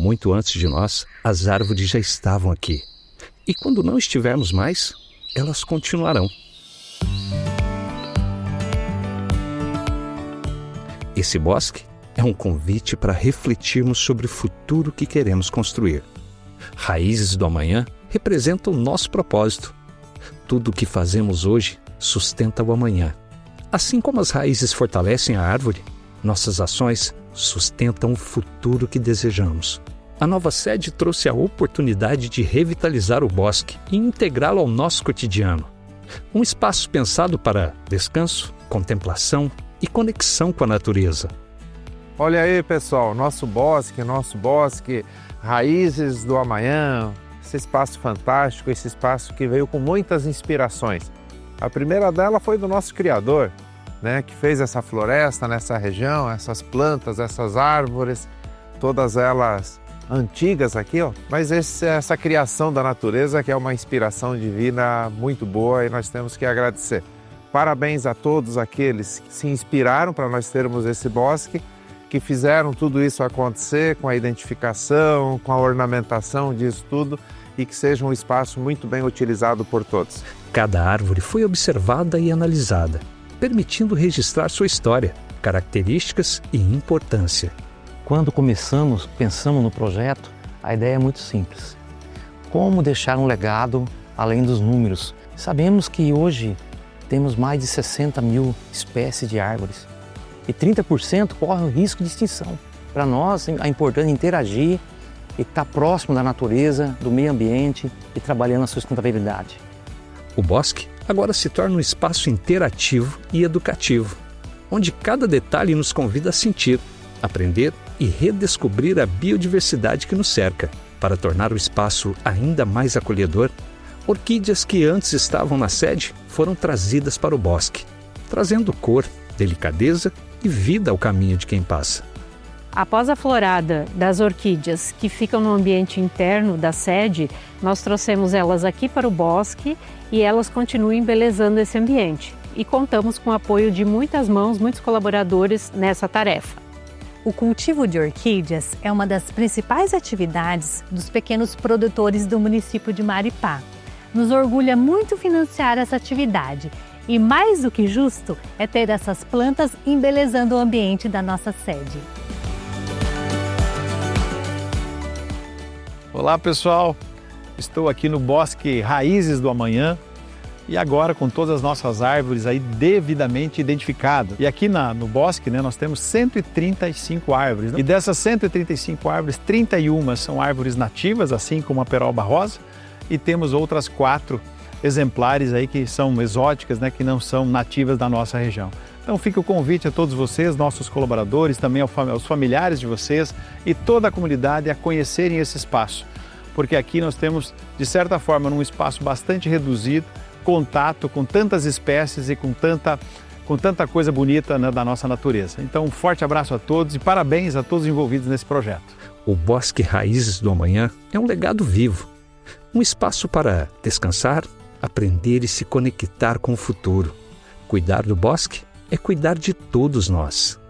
Muito antes de nós, as árvores já estavam aqui. E quando não estivermos mais, elas continuarão. Esse bosque é um convite para refletirmos sobre o futuro que queremos construir. Raízes do Amanhã representam o nosso propósito. Tudo o que fazemos hoje sustenta o amanhã. Assim como as raízes fortalecem a árvore, nossas ações sustentam o futuro que desejamos. A nova sede trouxe a oportunidade de revitalizar o bosque e integrá-lo ao nosso cotidiano. Um espaço pensado para descanso, contemplação e conexão com a natureza. Olha aí, pessoal, nosso bosque, Raízes do Amanhã, esse espaço fantástico, esse espaço que veio com muitas inspirações. A primeira dela foi do nosso Criador, que fez essa floresta nessa região, essas plantas, essas árvores, todas elas antigas aqui, mas essa criação da natureza que é uma inspiração divina muito boa e nós temos que agradecer. Parabéns a todos aqueles que se inspiraram para nós termos esse bosque, que fizeram tudo isso acontecer com a identificação, com a ornamentação disso tudo e que seja um espaço muito bem utilizado por todos. Cada árvore foi observada e analisada, permitindo registrar sua história, características e importância. Quando pensamos no projeto, a ideia é muito simples. Como deixar um legado além dos números? Sabemos que hoje temos mais de 60 mil espécies de árvores e 30% correm o risco de extinção. Para nós é importante interagir e estar próximo da natureza, do meio ambiente e trabalhando na sustentabilidade. O bosque agora se torna um espaço interativo e educativo, onde cada detalhe nos convida a sentir, aprender e redescobrir a biodiversidade que nos cerca. Para tornar o espaço ainda mais acolhedor, orquídeas que antes estavam na sede foram trazidas para o bosque, trazendo cor, delicadeza e vida ao caminho de quem passa. Após a florada das orquídeas que ficam no ambiente interno da sede, nós trouxemos elas aqui para o bosque e elas continuam embelezando esse ambiente. E contamos com o apoio de muitas mãos, muitos colaboradores nessa tarefa. O cultivo de orquídeas é uma das principais atividades dos pequenos produtores do município de Maripá. Nos orgulha muito financiar essa atividade e mais do que justo é ter essas plantas embelezando o ambiente da nossa sede. Olá pessoal, estou aqui no Bosque Raízes do Amanhã e agora com todas as nossas árvores aí devidamente identificadas. E aqui no bosque nós temos 135 árvores. E dessas 135 árvores, 31 são árvores nativas, assim como a peroba rosa, e temos outras 4 exemplares aí que são exóticas, que não são nativas da nossa região. Então fica o convite a todos vocês, nossos colaboradores, também aos familiares de vocês e toda a comunidade a conhecerem esse espaço. Porque aqui nós temos, de certa forma, num espaço bastante reduzido, contato com tantas espécies e com tanta coisa bonita da nossa natureza. Então um forte abraço a todos e parabéns a todos envolvidos nesse projeto. O Bosque Raízes do Amanhã é um legado vivo, um espaço para descansar, aprender e se conectar com o futuro. Cuidar do bosque é cuidar de todos nós.